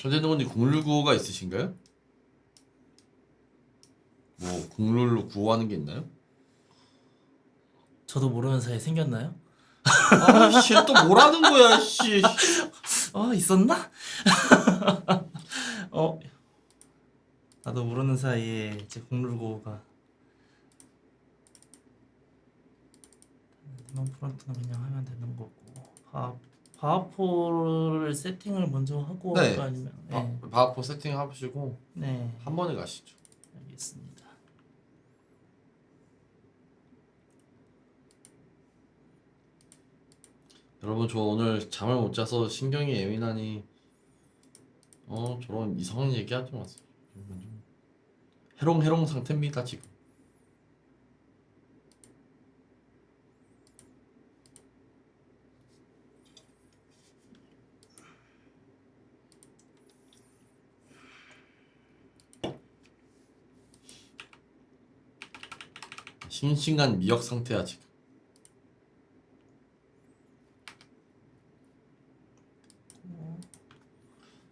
천재동원님 019가 있으신가요? 뭐 국룰로 구호하는 게 있나요? 저도 모르는 사이에 생겼나요? 아씨 또 뭐라는 거야 씨. 있었나? 나도 모르는 사이에 이제 공룰고가 대만 프론트는 그냥 하면 되는 거고 바하포를 세팅을 먼저 하고 네. 할까 아니면 바하포 세팅 하시고 네 한 번에 가시죠. 알겠습니다. 여러분 저 오늘 잠을 못 자서 신경이 예민하니 저런 이상한 얘기 하지 마세요. 이건 좀 해롱해롱 상태입니다 지금. 싱싱한 미역 상태야 지금.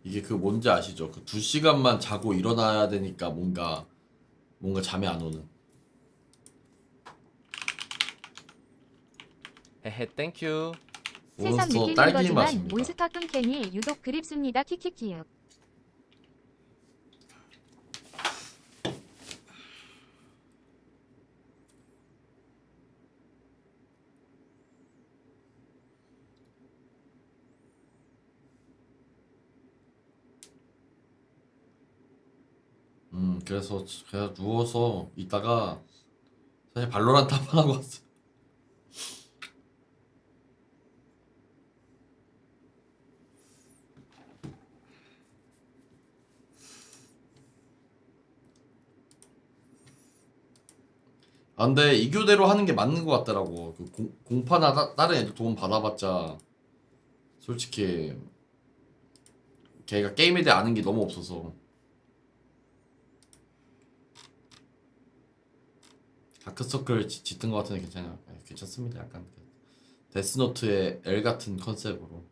이게 그 뭔지 아시죠? 그 2시간만 자고 일어나야 되니까 뭔가 잠이 안 오는. 헤헤 땡큐. 새삼 몬스터 느끼는 딸기 거지만 맛입니다. 몬스터 뚱캔이 유독 그립습니다. 키키키요. 그래서 그냥 누워서 있다가 사실 발로란트 한 번 하고 왔어요. 근데 이 교대로 하는 게 맞는 것 같더라고. 그 공파나 다른 애들 도움 받아봤자 솔직히 걔가 게임에 대해 아는 게 너무 없어서. 다크서클 짙은 것 같은데 괜찮아요. 괜찮습니다. 약간 데스노트의 L 같은 컨셉으로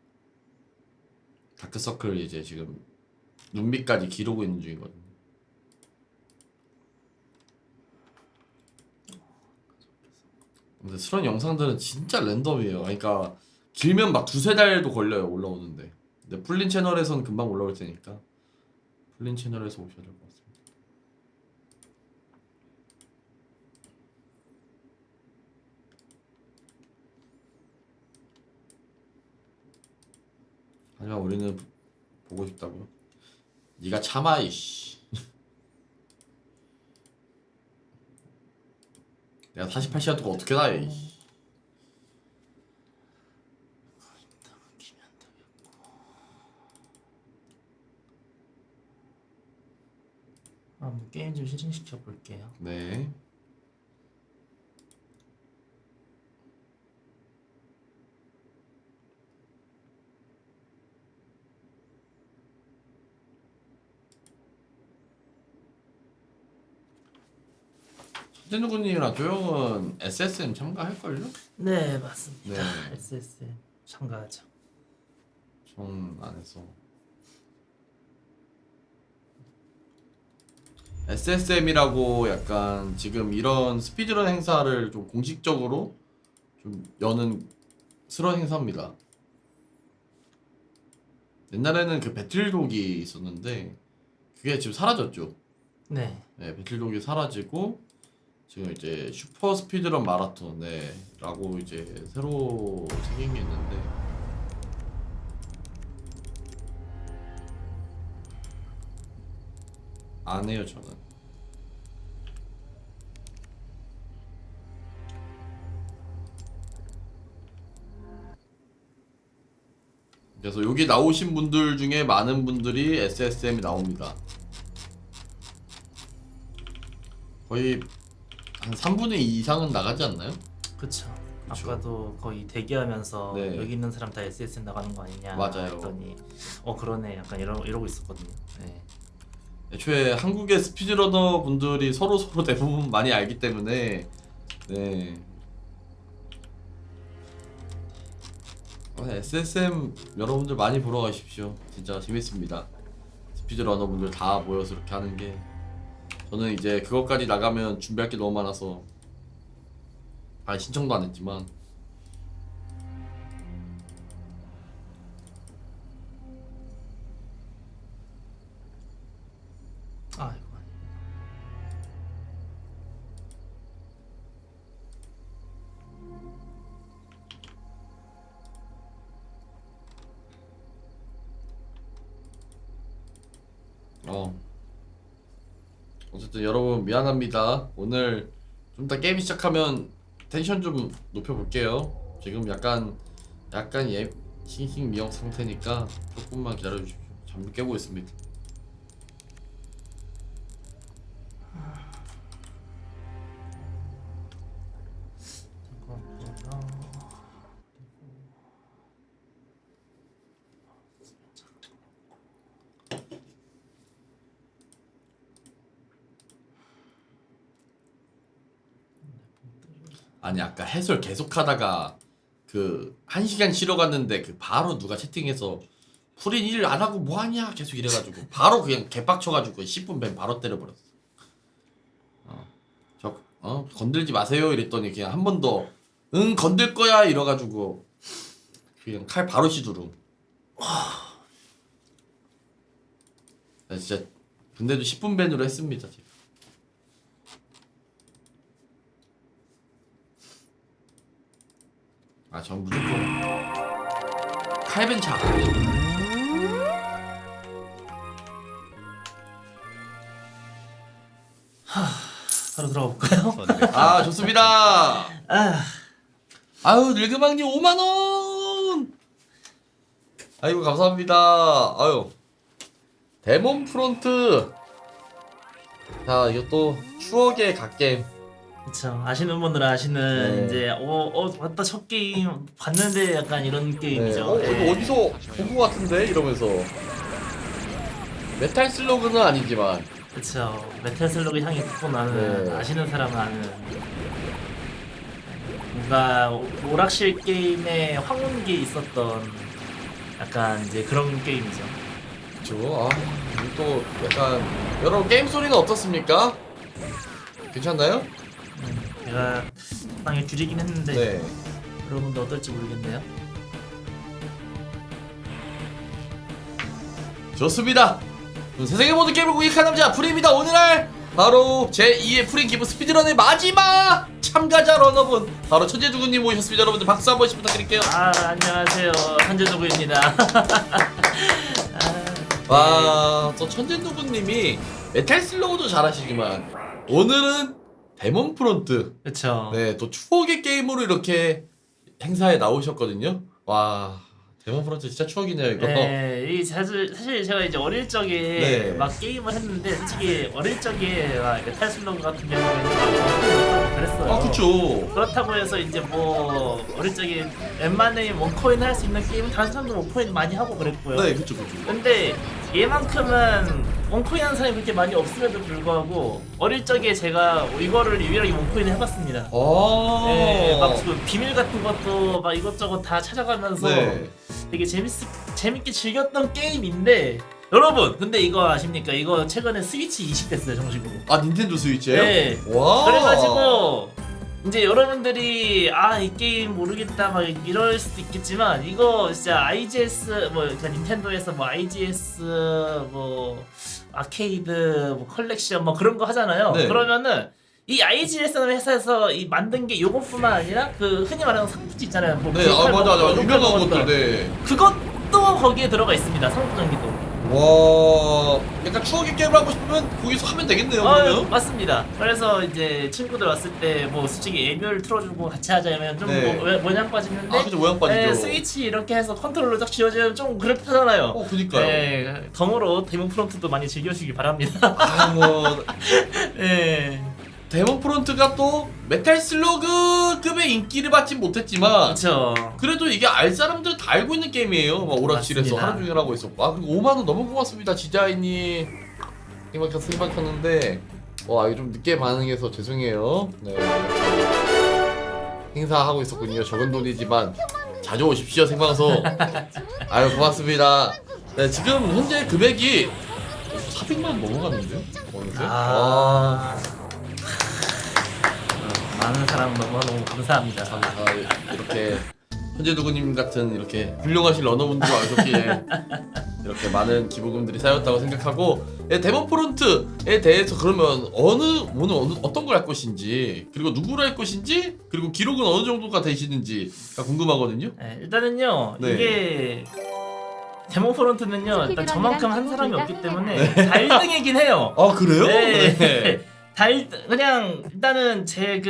다크서클 이제 지금 눈밑까지 기르고 있는 중이거든요. 근데 그런 영상들은 진짜 랜덤이에요. 그러니까 길면 막 2~3달도 걸려요 올라오는데. 근데 풀린 채널에서는 금방 올라올 테니까 풀린 채널에서 오셔야 될 것 같습니다. 하지만 우리는 보고 싶다고요? 네가 참아 이씨. 내가 48시간 동안 어떻게 나해 이씨. 한번 게임 좀 실행시켜 볼게요. 네. 천재누구님이랑 조영은 SSM 참가할걸요? 네 맞습니다. 네. SSM 참가하죠. 전 안해서 SSM이라고 약간 지금 이런 스피드런 행사를 좀 공식적으로 좀 여는 스런 행사입니다. 옛날에는 그 배틀독이 있었는데 그게 지금 사라졌죠. 네. 네, 배틀독이 사라지고 지금 이제 슈퍼 스피드런 마라톤 라고 이제 새로 생긴 게 있는데 안 해요 저는. 그래서 여기 나오신 분들 중에 많은 분들이 SSM이 나옵니다. 거의 한 3분의 2 이상은 나가지 않나요? 그쵸. 그쵸. 아까도 거의 대기하면서 네. 여기 있는 사람 다 SSM 나가는 거 아니냐 맞아요. 했더니 그러네 약간 이러고 있었거든요. 네. 애초에 한국의 스피드러너 분들이 서로 대부분 많이 알기 때문에 네. SSM 여러분들 많이 보러 가십시오. 진짜 재밌습니다. 스피드러너분들 다 모여서 이렇게 하는 게 저는 이제 그것까지 나가면 준비할 게 너무 많아서 신청도 안 했지만 아 이거 어쨌든 여러분 미안합니다. 오늘 좀 이따 게임 시작하면 텐션 좀 높여볼게요. 지금 약간 싱싱미영 상태니까 조금만 기다려주십시오. 잠 깨고 있습니다. 아니 아까 해설 계속하다가 그 1시간 쉬러 갔는데 그 바로 누가 채팅해서 프린 일 안 하고 뭐하냐 계속 이래가지고 바로 그냥 개빡쳐가지고 10분 밴 바로 때려버렸어. 건들지 마세요 이랬더니 그냥 한 번 더 응 건들 거야 이래가지고 그냥 칼 바로 시두름. 나 진짜 근데도 10분 밴으로 했습니다 제가. 전 무조건 칼벤차. 바로 들어가 볼까요? 좋습니다. 아 아유 늙은망님 5만원. 아이고 감사합니다. 아유 데몬 프론트. 자 이것도 추억의 갓게임. 그쵸. 아시는 분들은 아시는 네. 이제 맞다 첫 게임 봤는데 약간 이런 게임이죠. 이거 예. 어디서 본 것 같은데 이러면서 메탈 슬러그는 아니지만 그쵸. 메탈 슬러그 향이 푹 나는 네. 아시는 사람은 아는 뭔가 오락실 게임에 황혼기 있었던 약간 이제 그런 게임이죠. 그쵸. 이거 또 약간 여러분 게임 소리는 어떻습니까? 괜찮나요? 제가 적당히 줄이긴 했는데 네. 여러분도 어떨지 모르겠네요. 좋습니다. 세상의 모든 게임을 공략한 남자 프리입니다. 오늘 할 바로 제2의 프리 기브 스피드런의 마지막 참가자 러너분 바로 천재두구님 모셨습니다. 여러분들 박수 한 번씩 부탁드릴게요. 안녕하세요. 한재도구입니다. 와, 또 천재두구님이 메탈 슬로우도 잘하시지만 오늘은 데몬 프론트. 그쵸. 네, 또 추억의 게임으로 이렇게 행사에 나오셨거든요. 와, 데몬 프론트 진짜 추억이네요 이거. 네, 이 사실 제가 이제 어릴 적에 네. 막 게임을 했는데 솔직히 어릴 적에 막 메탈 슬러그 같은 경우에는 그랬어요. 그쵸. 그렇다고 해서 이제 뭐 어릴 적에 웬만해 원코인 할 수 있는 게임은 다른 사람도 원코인 많이 하고 그랬고요. 네, 그쵸. 근데 얘만큼은 원코인 하는 사람이 그렇게 많이 없음에도 불구하고 어릴 적에 제가 이거를 유일하게 원코인을 해봤습니다. 네, 막그 비밀 같은 것도 막 이것저것 다 찾아가면서 네. 되게 재밌게 즐겼던 게임인데 여러분 근데 이거 아십니까? 이거 최근에 스위치 이식됐어요 정식으로. 닌텐도 스위치예요? 네. 와. 그래가지고 이제 여러분들이 이 게임 모르겠다 막 이럴 수도 있겠지만 이거 진짜 IGS 뭐 그러니까 닌텐도에서 뭐 IGS 뭐 아케이드 뭐 컬렉션 뭐 그런 거 하잖아요. 네. 그러면은 이 IGS라는 회사에서 이 만든 게 요것뿐만 아니라 그 흔히 말하는 상품지 있잖아요. 뭐 네, 브이칼 맞아. 먹었던 유명한 것들. 것들. 네. 그것도 거기에 들어가 있습니다. 상품 전기도. 와, 약간 추억의 게임을 하고 싶으면 거기서 하면 되겠네요. 그러면. 맞습니다. 그래서 이제 친구들 왔을 때 뭐 솔직히 애별 틀어주고 같이 하자면 좀 네. 모양 빠지는데 그죠, 모양 빠지죠. 네, 스위치 이렇게 해서 컨트롤러 딱 쥐어주면 좀 그렇다잖아요. 그니까요. 네, 덤으로 데몬 프론트도 많이 즐겨주시기 바랍니다. 뭐 네, 데몬 프론트가 또 메탈 슬러그급의 인기를 받진 못했지만 그렇죠. 그래도 이게 알 사람들은 다 알고 있는 게임이에요. 막 오락실에서 맞습니다. 하루 종일 하고 있었고. 그리고 5만 원 너무 고맙습니다. 지자인이 생각했는데 이거 좀 늦게 반응해서 죄송해요. 네. 행사하고 있었군요. 적은 돈이지만 자주 오십시오 생방송. 아유 고맙습니다. 네, 지금 현재 금액이 400만 원 넘어갔는데요? 어느새? 많은 사람 너무너무 감사합니다. 이렇게 현재 누구님 같은 이렇게 훌륭하신 러너분들과 이렇게 이렇게 많은 기부금들이 쌓였다고 생각하고 데몬 프론트에 대해서 그러면 오늘 어떤 걸 할 것인지 그리고 누구를 할 것인지 그리고 기록은 어느 정도가 되시는지가 궁금하거든요. 네, 일단은요 네. 이게 데몬 프론트는요 일단 저만큼 한 사람이 없기 때문에 다 1등이긴 해요. 아 그래요? 네. 다 그냥 일단은 제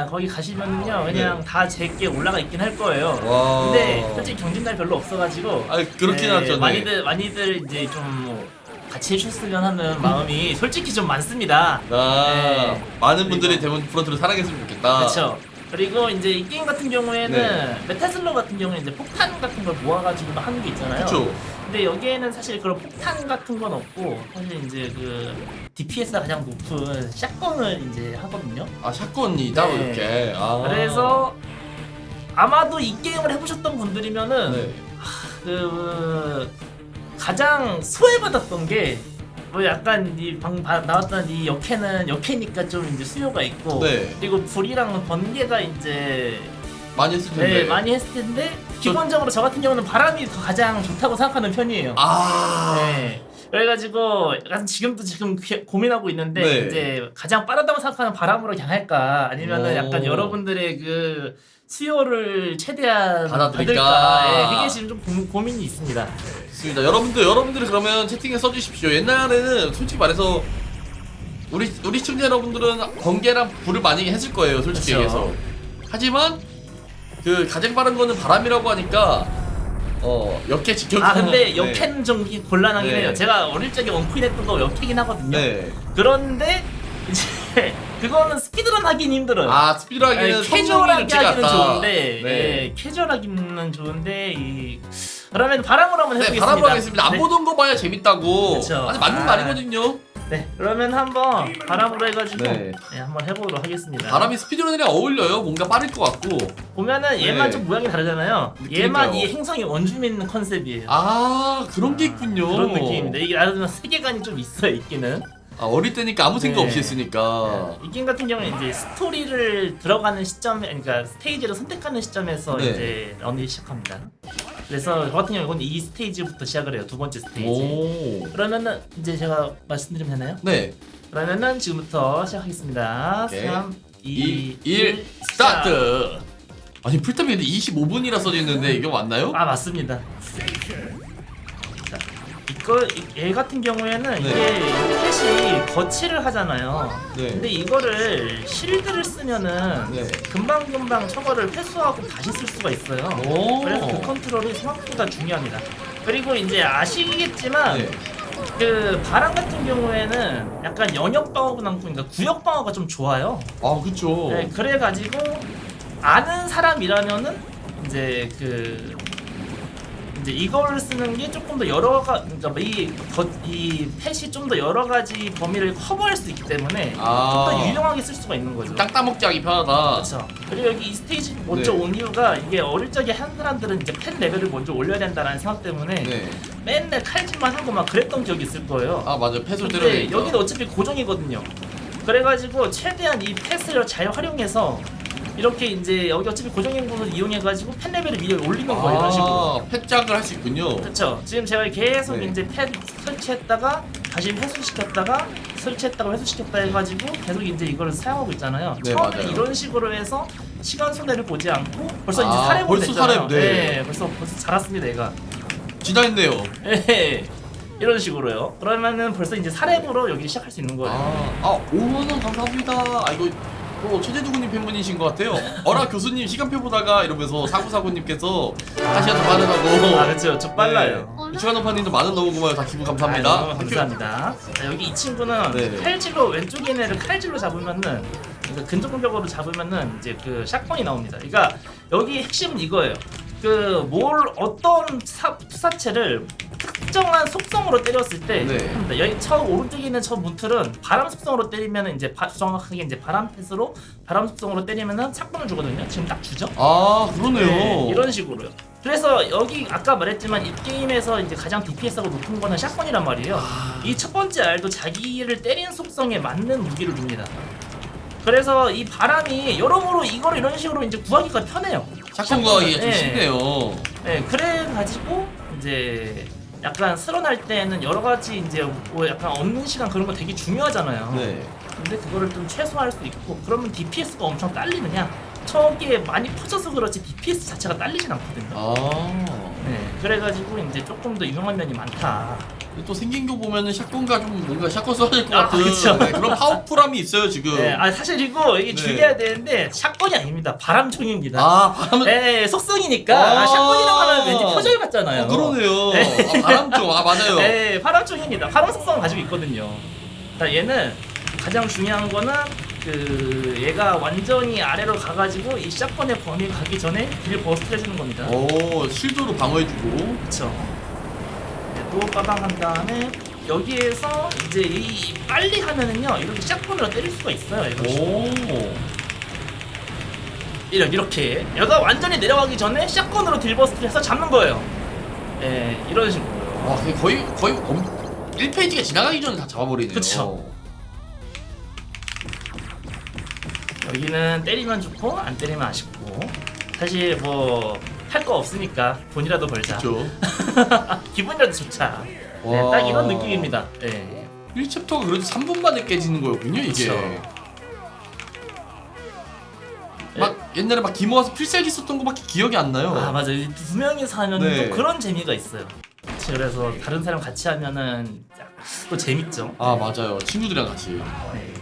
거기 가시면요 그냥 다 제게 올라가 있긴 할 거예요. 와. 근데 솔직히 경진날 별로 없어가지고 아 그렇긴 하죠. 네. 많이들 이제 좀 같이 해줬으면 하는 마음이 솔직히 좀 많습니다. 아 네. 많은 분들이 그리고- 데몬 프론트를 사랑했으면 좋겠다. 그렇죠. 그리고 이제 이 게임 같은 경우에는 네. 메탈슬러 같은 경우는 이제 폭탄 같은 걸 모아가지고 하는 게 있잖아요. 그렇죠. 근데 여기에는 사실 그런 폭탄 같은 건 없고 사실 이제 그 DPS가 가장 높은 샷건을 이제 하거든요. 아 샷건이 따로 네. 이렇게. 아. 그래서 아마도 이 게임을 해보셨던 분들이면은 네. 그 가장 소외받았던 게 뭐 약간 이 방 나왔던 이 역해니까 좀 이제 수요가 있고 네. 그리고 불이랑 번개가 이제 많이 했을 텐데. 네, 많이 했을 텐데 기본적으로 저 같은 경우는 바람이 더 가장 좋다고 생각하는 편이에요. 아. 네. 그래가지고 약간 지금 고민하고 있는데 네. 이제 가장 빠르다고 생각하는 바람으로 그냥 할까 아니면은 오. 약간 여러분들의 그 수요를 최대한 받아들일까? 받을까 네, 그게 지금 좀 고민이 있습니다. 좋습니다. 여러분들 그러면 채팅에 써주십시오. 옛날에는 솔직히 말해서 우리 시청자 여러분들은 번개랑 불을 많이 했을 거예요. 솔직히 그쵸. 얘기해서. 하지만 그 가장 빠른 거는 바람이라고 하니까 역해 지켜주는. 아 근데 네. 역해는 좀 곤란하긴 네. 해요. 제가 어릴 적에 원코인 했던 거 역해긴 하거든요. 네. 그런데 이제 그거는 스피드런 하긴 힘들어요. 아 스피드하기는 아니, 캐주얼하게 하기는 좋은데 네. 네, 캐주얼하기는 좋은데 그러면 바람으로 한번 네, 해보겠습니다. 바람으로 하겠습니다. 안 네. 보던 거 봐야 재밌다고. 그쵸. 아니 맞는 아. 말이거든요. 네, 그러면 한번 바람으로 해가지고 네. 한번 해보도록 하겠습니다. 바람이 스피드런이랑 어울려요. 뭔가 빠를 것 같고. 보면은 얘만 네. 좀 모양이 다르잖아요. 그러니까요. 얘만 이 행성이 원주민 컨셉이에요. 아 그런 게 있군요. 그런 느낌입니다. 이게 나름 세계관이 좀 있어요, 있기는. 아, 어릴 때니까 아무 생각 네. 없이 했으니까. 이 게임 같은 경우는 이제 스토리를 들어가는 시점에, 그러니까 스테이지를 선택하는 시점에서 네. 이제 런이 시작합니다. 그래서 저 같은 경우는 이 스테이지부터 시작을 해요. 두 번째 스테이지. 오. 그러면은 이제 제가 말씀드리면 되나요? 네. 그러면은 지금부터 시작하겠습니다. 오케이. 3, 2, 1 스타트. 아니 풀타임이 근데 25분이라 써져 있는데 이거 맞나요? 아 맞습니다. 자, 얘 같은 경우에는 네. 이게 펫이 거치를 하잖아요. 네. 근데 이거를 실드를 쓰면은 네. 금방금방 저거를 회수하고 다시 쓸 수가 있어요. 오. 그래서 그 컨트롤이 생각보다 중요합니다. 그리고 이제 아시겠지만 네. 그 바람 같은 경우에는 약간 영역 방어가 많고 그러니까 구역 방어가 좀 좋아요. 아 그쵸. 네, 그래가지고 아는 사람이라면은 이제 이제 이걸 쓰는 게 조금 더 그러니까 이 펫이 좀 더 여러 가지 범위를 커버할 수 있기 때문에 좀 더 유용하게 쓸 수가 있는 거죠. 땅 따먹기 하기 편하다. 그렇죠. 그리고 여기 이 스테이지 먼저 네. 온 이유가 이게 어릴 적에 한 사람들은 이제 펫 레벨을 먼저 올려야 된다는 생각 때문에 네. 맨날 칼질만 하고 막 그랬던 기억이 있을 거예요. 아 맞아. 펫을 때려야 근데 되니까. 여기는 어차피 고정이거든요. 그래가지고 최대한 이 펫을 잘 활용해서 이렇게 이제 여기 어차피 고정인 곳을 이용해가지고 펫 레벨을 위에 올리는 거예요. 이런 식으로. 펫작을 할 수 있군요. 그렇죠. 지금 제가 계속 네. 이제 펫 설치했다가 다시 회수시켰다가 설치했다가 회수시켰다 해가지고 계속 이제 이걸 사용하고 있잖아요. 네, 처음에 맞아요. 이런 식으로 해서 시간 손해를 보지 않고 벌써 아, 이제 4렙으로 벌써 됐잖아요. 4렙, 네. 벌써 자랐습니다, 얘가. 지나했네요. 예. 이런 식으로요. 그러면은 벌써 이제 4렙으로 여기 시작할 수 있는 거예요. 5만원 감사합니다. 아 이거 최재두구님 팬분이신 것 같아요. 어라 교수님 시간표 보다가 이러면서 사구사구님께서 다시 한번 반응하고. 아 그렇죠. 좀 빨라요. 이충환오파님도 만원 너무 고마워요. 다 기부 감사합니다. 아, 너무 감사합니다. 자, 여기 이 친구는 네. 칼질로 왼쪽에 있는 애를 칼질로 잡으면은 그러니까 근접 공격으로 잡으면은 이제 그 샷건이 나옵니다. 그러니까 여기 핵심은 이거예요. 어떤 투사체를 특정한 속성으로 때렸을 때 네. 여기 오른쪽에 있는 저 문틀은 바람 속성으로 때리면은 이제 정확하게 이제 바람 펫으로 바람 속성으로 때리면은 샷건을 주거든요. 지금 딱 주죠. 아 그러네요. 네, 이런 식으로요. 그래서 여기 아까 말했지만 이 게임에서 이제 가장 DPS가 높은 거는 샷건이란 말이에요. 이 첫 번째 알도 자기를 때리는 속성에 맞는 무기를 줍니다. 그래서 이 바람이 여러모로 이거를 이런 식으로 이제 구하기가 편해요. 샷건 구하기가 좀 예. 쉽네요. 네, 그래가지고 이제 약간 쓸어날 때는 여러 가지 이제 뭐 약간 얻는 시간 그런 거 되게 중요하잖아요. 네. 근데 그거를 좀 최소화할 수 있고 그러면 DPS가 엄청 딸리느냐? 저게 많이 퍼져서 그렇지 DPS 자체가 딸리진 않거든요. 아. 네, 그래가지고 이제 조금 더 유용한 면이 많다. 근데 또 생긴 거 보면은 샷건과 좀 뭔가 샷건 써야 될 것 아, 같은 그쵸. 네, 그런 파워풀함이 있어요 지금. 네, 아 사실 이거 이게 네. 중요해야 되는데 샷건이 아닙니다. 바람총입니다. 아 바람은. 네, 속성이니까 아. 샷건이라고 하면 왠지 표절 같잖아요. 그러네요. 네. 아, 바람총. 아 맞아요. 네, 바람총입니다. 바람 속성을 가지고 있거든요. 자, 얘는 가장 중요한 거는 그 얘가 완전히 아래로 가가지고 이 샷건의 범위 가기 전에 딜 버스트 해주는 겁니다. 오 실드로 방어해주고. 그쵸. 네, 또 빠방한 다음에 여기에서 이제 이 빨리 하면은요 이렇게 샷건으로 때릴 수가 있어요. 오. 이렇게 얘가 완전히 내려가기 전에 샷건으로 딜 버스트 해서 잡는 거예요. 예, 이런 식으로. 와 근데 거의 1페이지가 지나가기 전에 다 잡아버리네요. 그쵸. 여기는 때리면 좋고 안 때리면 아쉽고 사실 뭐 할 거 없으니까 돈이라도 벌자. 그렇죠. 기분이라도 좋자. 네, 와. 딱 이런 느낌입니다. 네. 1챕터가 그래도 3분 만에 깨지는 거였군요 이게. 그쵸. 막 옛날에 막 기모아서 필살기 썼던 거밖에 기억이 안 나요. 아 맞아. 두 명이서 하면 네. 또 그런 재미가 있어요. 그치, 그래서 다른 사람 같이 하면은 또 재밌죠. 아 맞아요. 친구들이랑 같이. 네.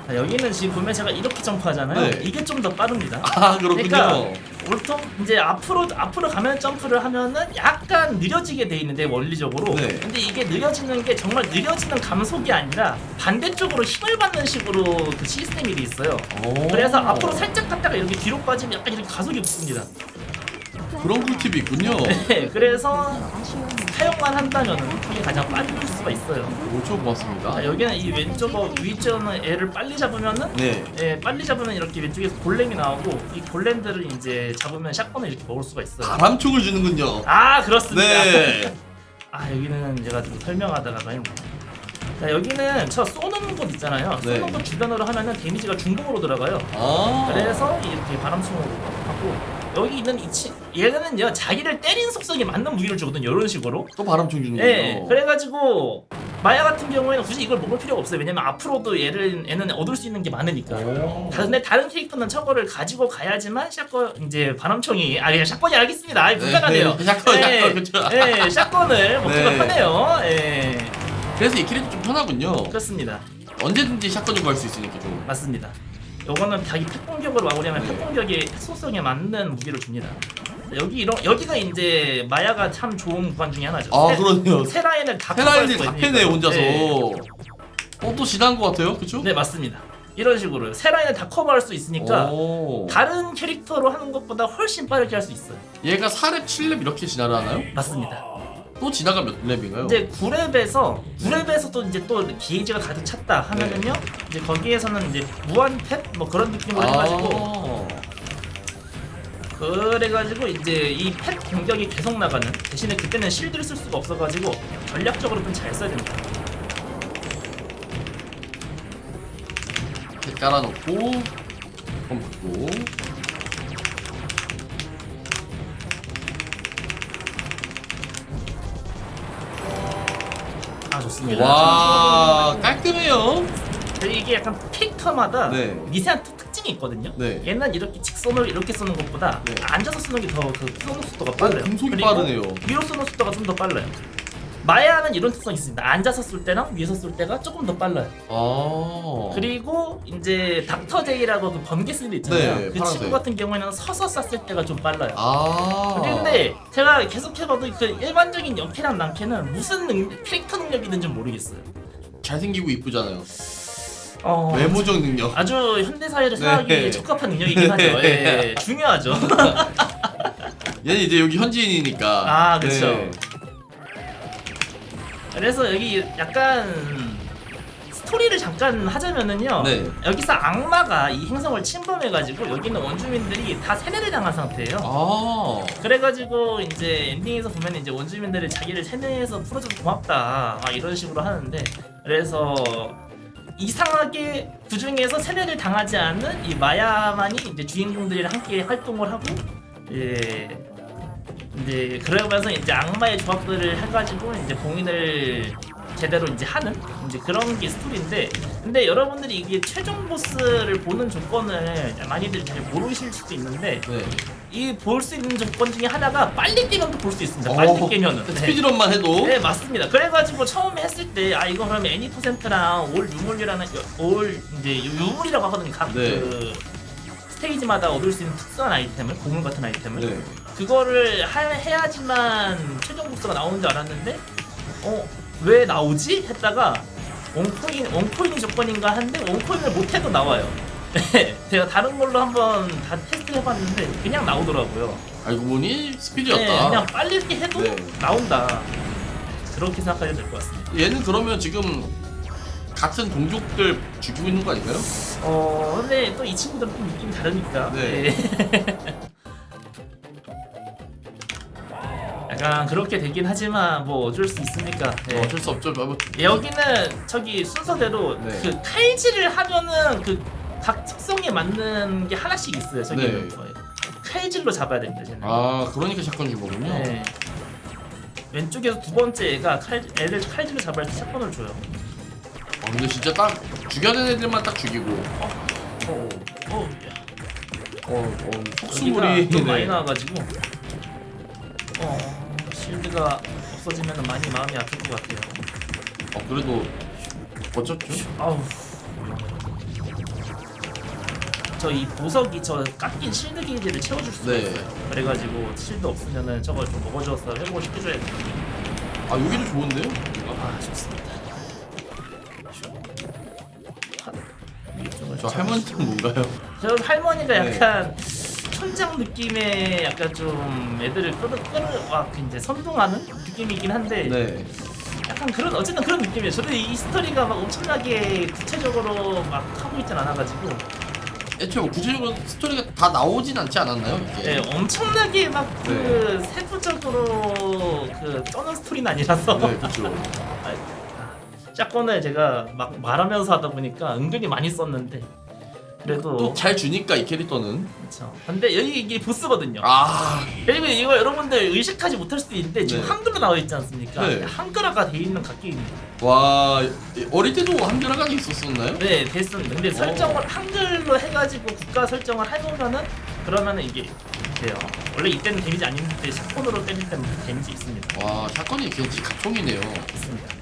자, 여기는 지금 보면 제가 이렇게 점프하잖아요. 네. 이게 좀 더 빠릅니다. 아 그렇군요. 그러니까 보통 이제 앞으로 가면 점프를 하면은 약간 느려지게 돼 있는데 원리적으로. 네. 근데 이게 느려지는 게 정말 느려지는 감속이 아니라 반대쪽으로 힘을 받는 식으로 그 시스템이 돼 있어요. 오. 그래서 앞으로 살짝 갔다가 이렇게 뒤로 빠지면 약간 이렇게 가속이 붙습니다. 그런 꿀팁이 있군요. 네, 그래서 사용만 한다면은 이게 가장 빨리 줄 수가 있어요. 오죠 고맙습니다. 자, 여기는 이 왼쪽 위쪽은 애를 빨리 잡으면은 네. 예, 빨리 잡으면 이렇게 왼쪽에서 골렘이 나오고 이 골렘들을 이제 잡으면 샷건을 이렇게 먹을 수가 있어요. 바람총을 주는군요. 아 그렇습니다. 네. 아 여기는 제가 좀 설명하다가요. 자 여기는 저 쏘는 곳 있잖아요. 네. 쏘는 곳 주변으로 하면은 데미지가 중복으로 들어가요. 아. 그래서 이렇게 바람총으로 하고 여기 있는 얘는요 자기를 때리는 속성에 맞는 무기를 주거든요. 이런 식으로. 또 바람총 주는군요. 예, 그래가지고 마야 같은 경우에는 굳이 이걸 먹을 필요가 없어요. 왜냐면 앞으로도 얘는 얻을 수 있는 게 많으니까. 오. 근데 다른 캐릭터는 저거를 가지고 가야지만 샷건 이제 바람총이 그냥 샷건이 알겠습니다. 아 불가능해요. 네, 샷건, 그쵸. 예, 샷건을 먹기가 네. 편해요. 예, 그래서 이 캐릭터 좀 편하군요. 그렇습니다. 언제든지 샷건을 구할 수 있으니까 좀. 맞습니다. 요거는 자기 팩 공격으로 마무리하면 네. 팩 공격의 속성에 맞는 무기를 줍니다. 여기가 이제 마야가 참 좋은 구간 중에 하나죠. 아 그러네요. 세 라인을 다 헤라인을 커버할 다 수가 패네 있으니까. 혼자서. 네. 또 지난 것 같아요, 그쵸? 네 맞습니다. 이런 식으로 세 라인을 다 커버할 수 있으니까 오. 다른 캐릭터로 하는 것보다 훨씬 빠르게 할 수 있어요. 얘가 4렙, 7렙 이렇게 지나를 하나요? 맞습니다. 또 지나가 몇 렙인가요? 이제 9렙에서 또 이제 또 게이지가 가득 찼다 하면은요 이제 거기에서는 이제 무한 펫 뭐 그런 느낌으로 해가지고 그래가지고 이제 이 펫 공격이 계속 나가는 대신에 그때는 실드를 쓸 수가 없어가지고 전략적으로 좀 잘 써야 됩니다. 이렇게 깔아놓고 한번 받고. 아 좋습니다. 와 깔끔해요. 이게 약간 캐릭터마다 네. 미세한 특징이 있거든요. 네. 얘는 이렇게 직선으로 이렇게 쏘는 것보다 네. 앉아서 쏘는 게 더 그 쏘는 속도가 빨라요. 공속이 그리고 빠르네요. 위로 쏘는 속도가 좀 더 빨라요. 마야는 이런 특성이 있습니다. 앉아서 쏠 때랑 위에서 쏠 때가 조금 더 빨라요. 아. 그리고 이제 닥터 제이라고 그 번개 쓰는 데 있잖아요. 네, 그 파란색. 친구 같은 경우에는 서서 쐈을 때가 좀 빨라요. 아. 근데 제가 계속 해봐도 그 일반적인 연캐랑 난캐는 무슨 캐릭터 능력이든지 모르겠어요. 잘생기고 이쁘잖아요. 외모적 능력. 아주 현대사회를 네. 살아가기에 적합한 능력이긴 하죠. 예, 중요하죠. 얘는 이제 여기 현지인이니까. 아, 그쵸. 네. 그래서 여기 약간 스토리를 잠깐 하자면은요. 네. 여기서 악마가 이 행성을 침범해가지고 여기 있는 원주민들이 다 세뇌를 당한 상태예요. 아. 그래가지고 이제 엔딩에서 보면 이제 원주민들이 자기를 세뇌해서 풀어줘서 고맙다 막 이런 식으로 하는데, 그래서 이상하게 그 중에서 세뇌를 당하지 않는 이 마야만이 이제 주인공들이랑 함께 활동을 하고, 이제 그러면서 이제 악마의 조합들을 해가지고 이제 봉인을 제대로 이제 하는 이제 그런 게 스토리인데, 근데 여러분들이 이게 최종 보스를 보는 조건을 많이들 잘 모르실 수도 있는데, 네. 이 볼 수 있는 조건 중에 하나가 빨리 깨면도 볼 수 있습니다. 빨리 깨면은. 네. 스피드런만 해도. 네, 맞습니다. 그래가지고 처음에 했을 때 아 이거 그러면 애니퍼센트랑 올 유물이라는 올 이제 유물이라고 하거든요. 각 네. 그 스테이지마다 얻을 수 있는 특수한 아이템을, 고문 같은 아이템을. 네. 그거를 해야지만 최종 보스가 나오는 줄 알았는데 왜 나오지? 했다가 원코인이 조건인가 한데 원코인을 못해도 나와요. 제가 다른 걸로 한번 다 테스트 해봤는데 그냥 나오더라고요. 알고 보니 스피드였다. 네, 그냥 빨리 이렇게 해도 네. 나온다. 그렇게 생각하셔도 될 것 같습니다. 얘는 그러면 지금 같은 동족들 죽이고 있는 거 아닌가요? 근데 또 이 친구들은 좀 느낌이 다르니까. 네. 약간 그렇게 되긴 하지만 뭐 어쩔 수 있습니까? 네. 어쩔 수 없죠. 뭐, 여기는 저기 순서대로 네. 그 칼질을 하면은 그 각 특성에 맞는 게 하나씩 있어요. 저기 네. 칼질로 잡아야 됩니다. 쟤는. 아, 그러니까 샷건 준 거군요. 네. 왼쪽에서 두 번째 애가 애들 칼질로 잡아야 돼 샷건을 줘요. 근데 진짜 딱 죽여야 되는 애들만 딱 죽이고. 여기가 좀 많이 네. 나와가지고 실드가 없어지면 많이 마음이 아플 것 같아요. 그래도 버텼죠? 아우. 저 이 보석이 저 깎인 실드 게이지를 채워줄 수가 네. 있어요. 그래가지고 실드 없으면은 저걸 좀 먹어줘서 회복을 시켜줘야 돼요. 아, 여기도 좋은데요? 아 좋습니다. 저 할머니는 뭔가요? 저 할머니가 네. 약간 촌장 느낌의 약간 좀 애들을 이제 선동하는 느낌이긴 한데 네. 약간 그런 어쨌든 그런 느낌이에요. 저도 이 스토리가 막 엄청나게 구체적으로 막 하고 있진 않아가지고 애초에 뭐 구체적으로 스토리가 다 나오진 않지 않았나요? 이게? 네, 엄청나게 막 그 세부적으로 그 떠는 스토리는 아니라서 네, 그렇죠. 샷건을 제가 막 말하면서 하다 보니까 은근히 많이 썼는데 그래도 또 잘 주니까 이 캐릭터는. 그렇죠. 근데 여기 이게 보스거든요. 아, 그리고 이거 여러분들 의식하지 못할 수도 있는데 지금 네. 한글로 나와 있지 않습니까? 네. 한글화가 돼 있는 갓게임입니다. 와, 어릴 때도 한글화가 있었었나요? 네, 됐습니다. 근데 설정을 한글로 해가지고 국가 설정을 해놓으면은 그러면은 이게 돼요. 원래 이때는 데미지 안 있는데 샷건으로 때릴 때는 데미지 있습니다. 와, 샷건이 괜히 갑총이네요. 있습니다.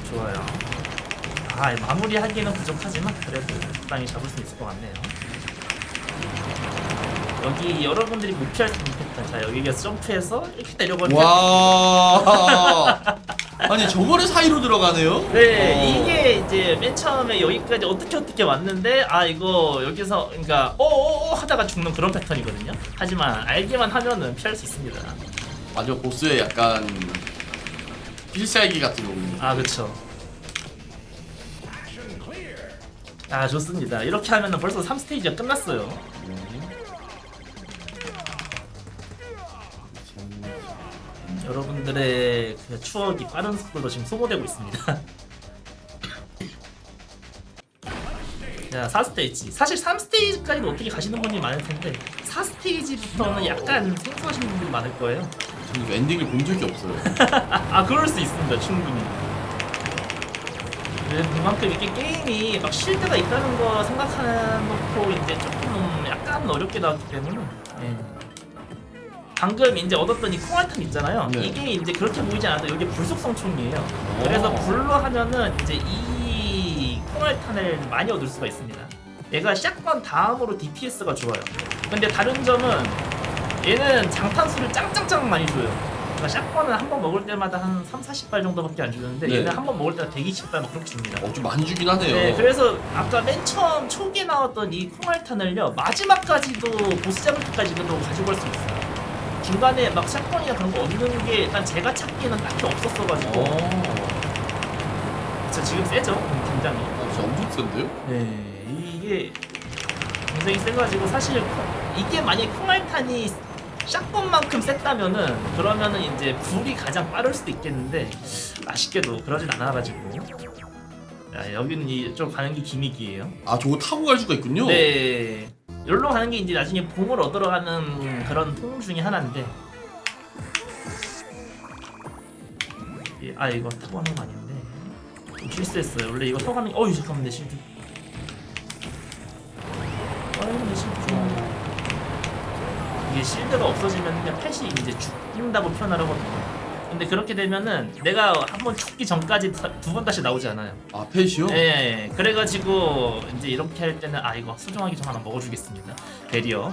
좋아요. 마무리하기는 부족하지만 그래도 적당히 잡을 수 있을 것 같네요. 여기 여러분들이 못 피할 수 있는 패턴. 자, 여기에서 점프해서 이렇게 내려가는. 와, 아니 저거를 사이로 들어가네요? 네, 이게 이제 맨 처음에 여기까지 어떻게 왔는데 이거 여기서 그러니까 하다가 죽는 그런 패턴이거든요. 하지만 알기만 하면은 피할 수 있습니다. 마지막 보스의 약간 필살기 같은 거군요. 그쵸. 좋습니다. 이렇게 하면은 벌써 3스테이지가 끝났어요. 여러분들의 그 추억이 빠른 속도로 지금 소모되고 있습니다. 자, 4스테이지. 사실 3스테이지까지는 어떻게 가시는 분이 많을 텐데 4스테이지부터는 약간 생소하신 분들이 많을 거예요. 저는 엔딩을 본 적이 없어요. 그럴 수 있습니다. 충분히. 그만큼 이게 게임이 막 실드가 있다는 거 생각하놓고 이제 조금 약간 어렵게 나왔기 때문에 방금 이제 얻었던 이 콩알탄 있잖아요. 네. 이게 이제 그렇게 보이지 않아도 이게 불속성 총이에요. 그래서 불로 하면은 이제 이 콩알탄을 많이 얻을 수가 있습니다. 얘가 샷건 다음으로 DPS가 좋아요. 근데 다른 점은 얘는 장탄수를 짱짱짱 많이 줘요. 그러니까 샷건은 한 번 먹을 때마다 한 3-40발 정도밖에 안 주는데 네. 얘는 한 번 먹을 때마다 120발 막 그렇게 줍니다. 좀 많이 주긴 하네요. 네, 그래서 아까 맨 처음 초기에 나왔던 이 콩알탄을요 마지막까지도 보스 잡을 때까지도 가지고 갈 수 있어요. 중간에 막 샷건이나 그런 거 얻는 게 일단 제가 찾기에는 딱히 없었어가지고 저 지금 세죠? 굉장히. 진짜 엄청 센데요? 네, 이게 굉장히 세가지고 사실 이게 만약에 콩알탄이 샷건만큼 셌다면은 그러면은 이제 불이 가장 빠를 수도 있겠는데 아쉽게도 그러진 않아가지고 자, 여기는 이쪽 가는 게 기믹이에요. 아 저거 타고 갈 수가 있군요. 네, 여기로 가는 게 이제 나중에 봉을 얻으러 가는 그런 통 중에 하나인데 아 이거 타고 가는 거 아닌데 좀 실수했어요. 원래 이거 타고 가는 게 어이 잠깐만 내 실드 내 실드 좀 이게 실드가 없어지면 그냥 펫이 이제 죽는다고 표현을 하거든요. 근데 그렇게 되면은 내가 한번 죽기 전까지 두 번 다시 나오지 않아요. 아 펫이요? 예, 그래가지고 이제 이렇게 할 때는 아 이거 수정하기 전 하나 먹어주겠습니다. 베리어.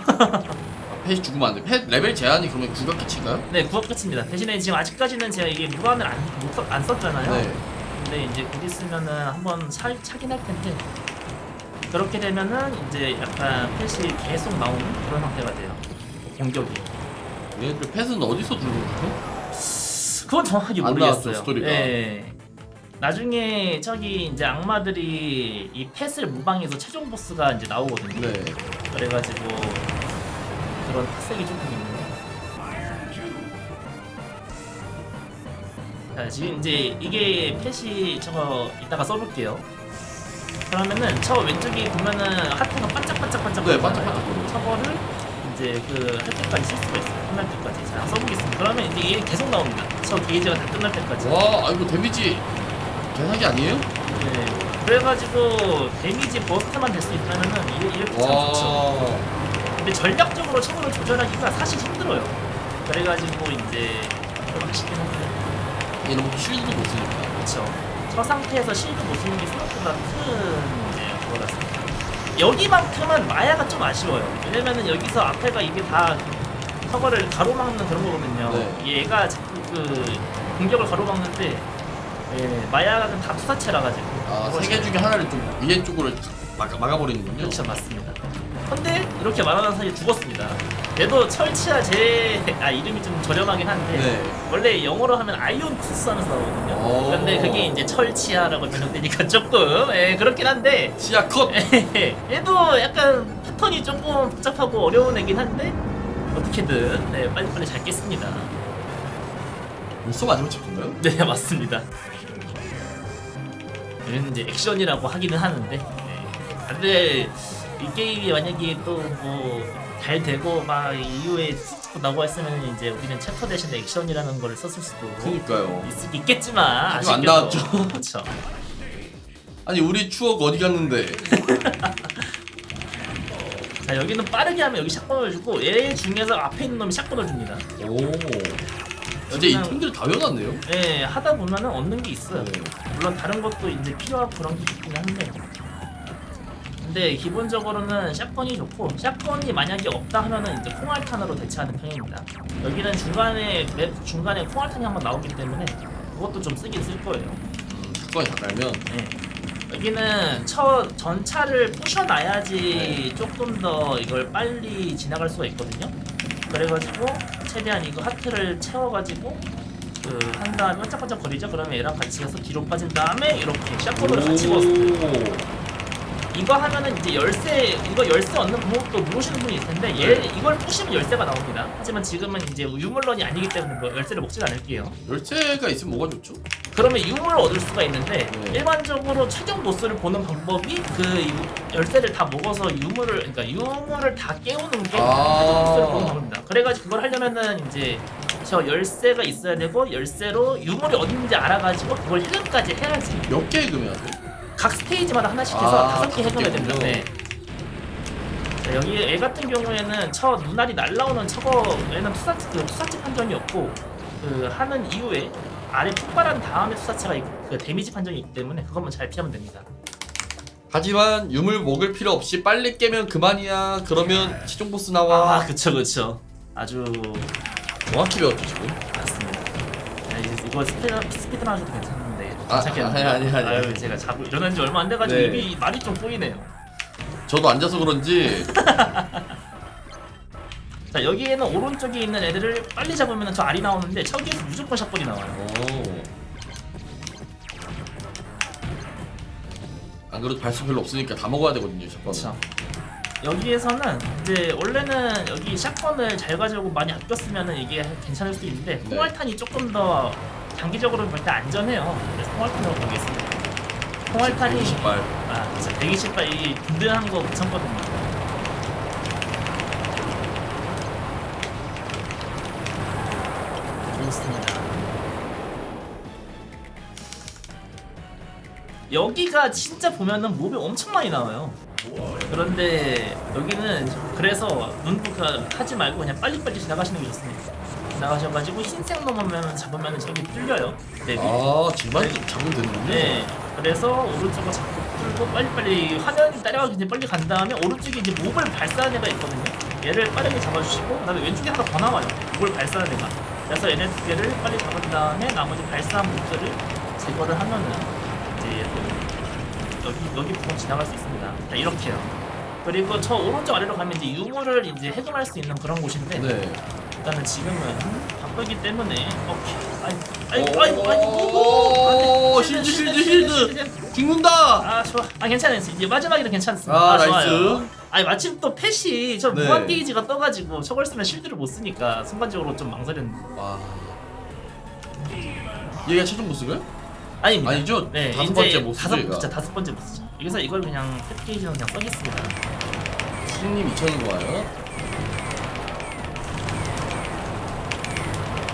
펫이 죽으면 안 돼. 펫 레벨 제한이 그러면 9각 끝인가요? 네, 9억 끝입니다. 대신에 지금 아직까지는 제가 이게 무한을 안 썼잖아요. 네. 근데 이제 곧 있으면은 한번 차긴 할 텐데 그렇게 되면은 이제 약간 펫이 계속 나오는 그런 상태가 돼요. 공격이. 얘들 펫은 어디서 주는 거죠? 그건 정확하게 안 모르겠어요. 나왔죠, 스토리가. 예. 나중에 저기 이제 악마들이 이 펫을 무방해서 최종 보스가 이제 나오거든요. 네. 그래가지고 그런 특색이 조금 있네요. 자 지금 이제 이게 펫이 저거 이따가 써볼게요. 그러면은 저 왼쪽에 보면은 하트가 반짝반짝반짝 네, 거리잖아요. 반짝반짝거려요. 저거를 이제 그 할 때까지 쓸 수가 있어요. 끝날 때까지. 자 써보겠습니다. 그러면 이제 얘 계속 나옵니다. 저 게이지가 다 끝날 때까지. 와, 이거 데미지 개사기 아니에요? 네. 그래가지고 데미지 버스트만 될 수 있다면은 이렇게 참 좋죠. 와. 근데 전략적으로 처음으로 조절하기가 사실 힘들어요. 그래가지고 이제 좀 아쉽긴 한데. 얘는 쉴드도 못 쓰니까. 그렇죠. 저 상태에서 실드 못 쓰는 게 생각보다 큰 이제 그거라서. 여기만큼은 마야가 좀 아쉬워요. 왜냐면은 여기서 앞에가 이게 다 커버를 가로막는 그런 거거든요. 네. 얘가 자꾸 그 공격을 가로막는데 예, 마야가 다 투사체라 가지고. 아, 세 개 중에 하나를 좀 위에 쪽으로 막아버리는군요. 그렇죠, 맞습니다. 근데 이렇게 말하는 사이에 죽었습니다. 얘도 철치야 이름이 좀 저렴하긴 한데 네. 원래 영어로 하면 아이온 투스 하면서 나오거든요. 오. 근데 그게 이제 철치야라고 변형되니까 조금 그렇긴 한데 치아 컷! 얘도 약간 패턴이 조금 복잡하고 어려운 애긴 한데 어떻게든 네, 빨리빨리 잘 깼습니다. 벌써 마지막 챕터인가요? 네, 맞습니다. 얘는 이제 액션이라고 하기는 하는데 근데 이 게임이 만약에 또 뭐 잘 되고 막 이후에 스토리도 나오고 했으면 이제 우리는 챕터 대신에 액션이라는 걸 썼을 수도 그니까요. 있겠지만 아직 안 아쉽게도. 나왔죠. 그렇죠. 아니 우리 추억 어디 갔는데? 자 여기는 빠르게 하면 여기 샷건을 주고 얘 중에서 앞에 있는 놈이 샷건을 줍니다. 오. 진짜 이 템들 다 변했네요. 예, 하다 보면은 얻는 게 있어요. 네. 물론 다른 것도 이제 필요하고 그런 게 있긴 한데. 근데 기본적으로는 샷건이 좋고 샷건이 만약에 없다 하면은 이제 콩알탄으로 대체하는 편입니다. 여기는 맵 중간에 콩알탄이 한번 나오기 때문에 그것도 좀 쓰긴 쓸 거예요. 사건이 다 깔면 예. 여기는 전차를 부셔놔야지 조금 더 이걸 빨리 지나갈 수가 있거든요. 그래가지고 최대한 이거 하트를 채워가지고 한 다음에 반짝반짝 거리죠. 그러면 얘랑 같이 해서 뒤로 빠진 다음에 이렇게 샷건으로 같이 버스트. 이거 하면은 이제 열쇠 얻는 방법도 모르시는 분이 있을 텐데 이걸 부시면 열쇠가 나옵니다. 하지만 지금은 이제 유물론이 아니기 때문에 뭐 열쇠를 먹진 않을게요. 열쇠가 있으면 뭐가 좋죠? 그러면 유물을 얻을 수가 있는데 네. 일반적으로 최종 보스를 보는 방법이 그 열쇠를 다 먹어서 유물을 다 깨우는 게 최종 보스를 보는 방법입니다. 그래가지고 그걸 하려면은 이제 저 열쇠가 있어야 되고 열쇠로 유물이 어딘지 알아가지고 그걸 해금까지 해야지. 몇 개 금해야 돼? 각 스테이지마다 하나씩 해서 5개 해금해야 됩니다. 개군요. 네. 자, 여기 얘 같은 경우에는 저 눈알이 날라오는 얘는 투사체 판정이 없고 하는 이후에 아래 폭발한 다음에 투사체가 그 데미지 판정이 있기 때문에 그것만 잘 피하면 됩니다. 하지만 유물 먹을 필요 없이 빨리 깨면 그만이야. 그러면 최종 보스 나와. 그쵸. 아주 정확히 배웠죠 지금. 맞습니다. 자, 이거 스피드런 하셔도 괜찮은데 아, 괜찮겠는데. 아니. 아유, 제가 자고 일어난 지 얼마 안 돼가지고 네. 입이 말이 좀 꼬이네요. 저도 앉아서 그런지 자 여기에는 오른쪽에 있는 애들을 빨리 잡으면 저 알이 나오는데 저기에서 무조건 샷건이 나와요. 오. 안 그래도 발수 별로 없으니까 다 먹어야 되거든요 샷건은. 그렇죠. 여기에서는 이제 원래는 여기 샷건을 잘 가지고 많이 아꼈으면은 이게 괜찮을 수 있는데 네. 통알탄이 조금 더 단기적으로 볼 때 안전해요. 그래서 통알탄으로 보겠습니다. 통알탄이 120발. 아 진짜 120발 이 든든한 거 괜찮거든요. 좋습니다. 여기가 진짜 보면은 몹이 엄청 많이 나와요. 그런데 여기는 그래서 눈부가 하지 말고 그냥 빨리빨리 지나가시는 게 좋습니다. 지나가셔가지고 흰색 넘으면 잡으면 저기 뚫려요. 맵이. 아 질만 잡으면 되는군요. 네. 그래서 오른쪽으로 잡고 뚫고 빨리빨리 화면이 따라가기 전에 빨리 간 다음에 오른쪽에 이제 몹을 발사하는 애가 있거든요. 얘를 빠르게 잡아주시고 그다음에 왼쪽에 하나 더 나와요. 몹을 발사하는 애가. 그래서 얘네 두 개를 빨리 잡은 다음에 나머지 발사한 몹들을 제거를 하면은 이제 여기 부분 지나갈 수 있습니다. 자, 이렇게요. 그리고 저 오른쪽 아래로 가면 이제 유물을 이제 해금할 수 있는 그런 곳인데 네. 일단은 지금은 바쁘기 때문에 오, 실드 죽는다. 아 좋아. 아 괜찮아요. 이제 마지막에는 괜찮습니다. 아, 나이스. 좋아요. 아니 마침 또 펫이 저 네. 무한 게이지가 떠가지고 저걸 쓰면 실드를 못 쓰니까 순간적으로 좀 망설였는데. 와. 얘가 최종 보스가요? 아닙니다. 아니죠? 네, 다섯 이제 번째 보스죠, 얘가. 진짜 다섯 번째 보스죠. 여기서 이걸 그냥 펫 게이지는 그냥 써겠습니다. 수님 2,000원 와요.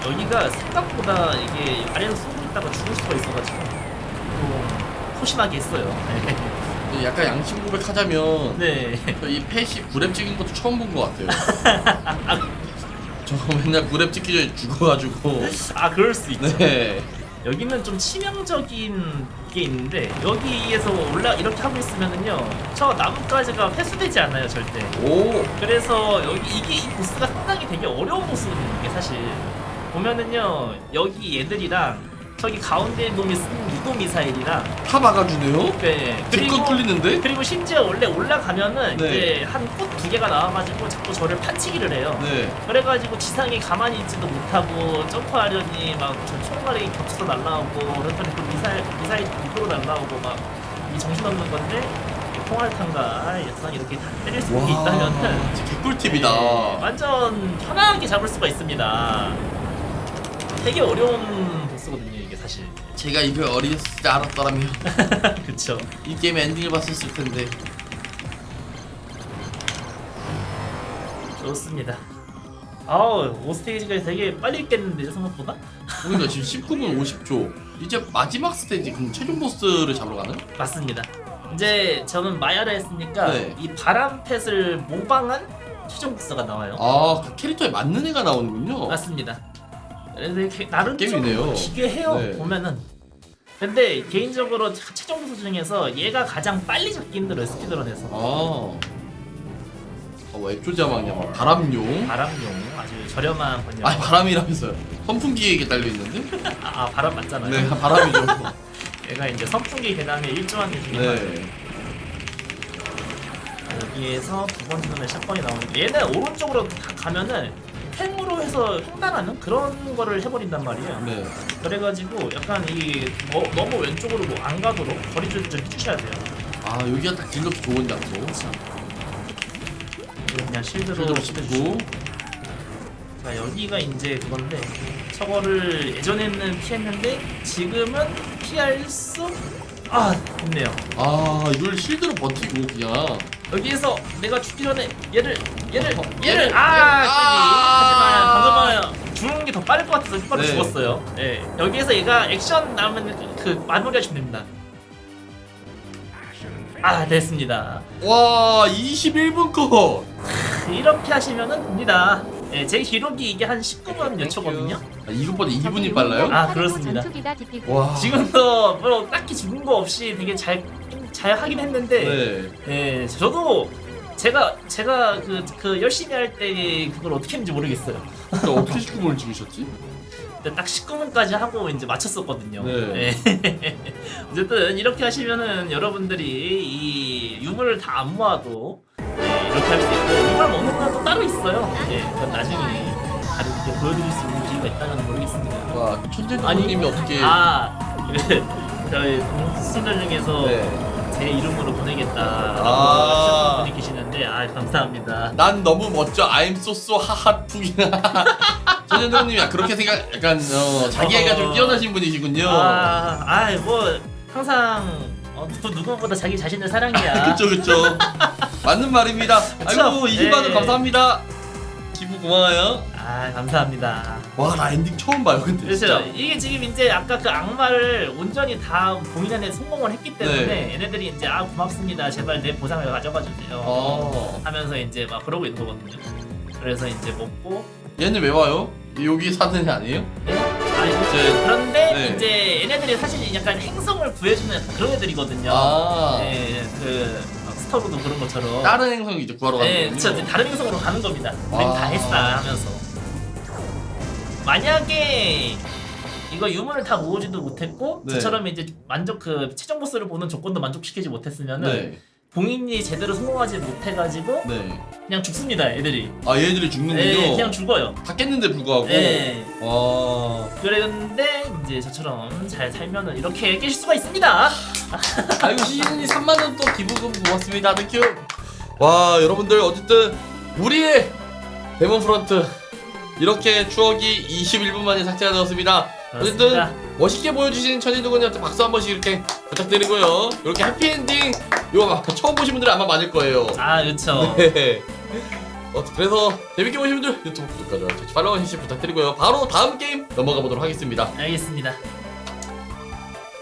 여기가 생각보다 이게 아래로 쏘고 있다가 죽을 수가 있어가지고 좀 소심하게 했어요. 근데 약간 양심 고백하자면 네. 이 펫이 구랩 찍은 것도 처음 본 것 같아요. 저 맨날 구랩 찍기 전에 죽어가지고. 아 그럴 수 있죠. 네. 여기는 좀 치명적인 게 있는데 여기에서 이렇게 하고 있으면은요 저 나뭇가지가 회수되지 않아요 절대. 오. 그래서 이 보스가 상당히 되게 어려운 보스거든요. 이게 사실 보면은요 여기 얘들이랑 저기 가운데 놈이 쓴 유도 미사일이랑 다 막아주네요. 네 뒷건 뚫리는데? 그리고 심지어 원래 올라가면은 네. 이제 한 꽃 두 개가 나와가지고 자꾸 저를 판치기를 해요. 네. 그래가지고 지상에 가만히 있지도 못하고 점프하려니 막 저 총알이 겹쳐서 날라오고 그랬더니 또 미사일 밑으로 날라오고 막 이 정신없는 건데 통알탄과 여상 이렇게 다 때릴 수 있게 있다면은 진짜 개꿀팁이다. 네, 완전 편하게 잡을 수가 있습니다. 되게 어려운 보스거든요 이게 사실. 제가 이걸 어렸을 때 알았더라면 그쵸. 이 게임 엔딩을 봤었을 텐데. 좋습니다. 아우 5스테이지가 되게 빨리 있겠는데요 생각보다? 그러니까 지금 19분 50초. 이제 마지막 스테이지 그럼 최종 보스를 잡으러 가는? 맞습니다. 이제 저는 마야를 했으니까 네. 이 바람펫을 모방한 최종 보스가 나와요. 아, 그 캐릭터에 맞는 애가 나오는군요. 맞습니다. 그래서 이렇게 나름 게임이네요. 좀 기괴해요 네. 보면은. 근데 개인적으로 최종 보스 중에서 얘가 가장 빨리 잡기 힘들어요 스피드런에서. 액조자망이야 막 바람용. 바람용 아주 저렴한 번역. 아니 바람이라면서요. 선풍기에 달려 있는데? 아 바람 맞잖아요. 네, 바람이죠. 얘가 이제 선풍기 배낭에 일조한 애 중에 네. 여기에서 두 번째 눈에 샷건이 나오는데 얘는 오른쪽으로 가면은 탱으로 해서 횡단하는 그런 거를 해버린단 말이에요. 네. 그래가지고 약간 너무 왼쪽으로 뭐 안 가도록 거리 조절 좀 해주셔야 돼요. 아 여기가 딱 딜러도 좋은 장소. 그냥 실드로 실드로 씹어주고. 씹고. 자 여기가 이제 그건데 저거를 예전에는 피했는데 지금은 피할 수 있네요. 아 이걸 실드로 버티고 그냥. 여기에서 내가 죽기 전에 얘를 얘를. 하지만 방금은 죽는 게 더 빠를 것 같아서 휘발로 네. 죽었어요. 네. 여기에서 얘가 액션 나오면 그 마무리하시면 됩니다. 됐습니다. 와 21분 컷. 이렇게 하시면은 됩니다. 네, 제 기록이 이게 한 19분 몇 초거든요. 아, 이것보다 2분이 빨라요? 그렇습니다. 전투기다 DP9. 와. 지금도 뭐 딱히 죽은 거 없이 되게 잘 하긴 했는데 네. 네, 저도 제가 그 열심히 할 때 그걸 어떻게 했는지 모르겠어요. 근데 어떻게 19분을 찍으셨지? 근데 딱 19분까지 하고 이제 맞췄었거든요. 네. 네. 어쨌든 이렇게 하시면은 여러분들이 이 유물을 다 안 모아도 이렇게 할 수 있고 유물 먹는 건 또 따로 있어요. 그건 나중에 다른 때 보여드릴 수 있는 기회가 있다면 모르겠습니다. 와 천재님이 어떻게? 저희 동수들 중에서 네. 제 이름으로 보내겠다라고 아. 하시는 분이 계시는데 감사합니다. 난 너무 멋져. I'm so so 하핫풍. 천연동님이 그렇게 생각 약간 자기애가 좀 뛰어나신 분이시군요. 뭐 항상 누구보다 자기 자신을 사랑해야. 그쵸. 맞는 말입니다. 그쵸? 아이고 20만원 네. 감사합니다. 기부 고마워요. 감사합니다. 와 나 엔딩 처음 봐요. 근데 그렇죠. 진짜. 이게 지금 이제 아까 그 악마를 온전히 다 봉인하는 성공을 했기 때문에 네. 얘네들이 이제 고맙습니다. 제발 내 보상을 가져가 주세요. 하면서 이제 막 그러고 있는 거거든요. 그래서 이제 먹고 얘는 왜 와요? 여기 사는 애 아니에요? 그런데 네. 이제 얘네들이 사실 약간 행성을 구해주는 그런 애들이거든요. 네, 스토로도 그런 것처럼. 다른 행성 이제 구하러 가는 네, 거군요. 그쵸. 다른 행성으로 가는 겁니다. 우린 다 했다 하면서. 만약에 이거 유물을 다 모으지도 못했고 네. 저처럼 이제 최종 보스를 보는 조건도 만족시키지 못했으면은 네. 봉인이 제대로 성공하지 못해가지고 네. 그냥 죽습니다, 애들이. 얘들이 죽는군요. 네, 그냥 죽어요. 다 깼는데 불구하고. 네. 와. 그런데 이제 저처럼 잘 살면은 이렇게 깨실 수가 있습니다. 아이고 시즌이 3만원 또 기부금 고맙습니다. 땡큐. 와 여러분들 어쨌든 우리의 데몬 프런트 이렇게 추억이 21분 만에 삭제가 되었습니다. 어쨌든 그렇습니다. 멋있게 보여주신 천희두근이한테 박수 한 번씩 이렇게 부탁드리고요. 이렇게 해피엔딩 이거 처음 보신 분들이 아마 많을 거예요. 그렇죠. 네. 그래서 재밌게 보신 분들 유튜브 구독과 좋아요, 팔로우 해주시 부탁드리고요. 바로 다음 게임 넘어가 보도록 하겠습니다. 알겠습니다.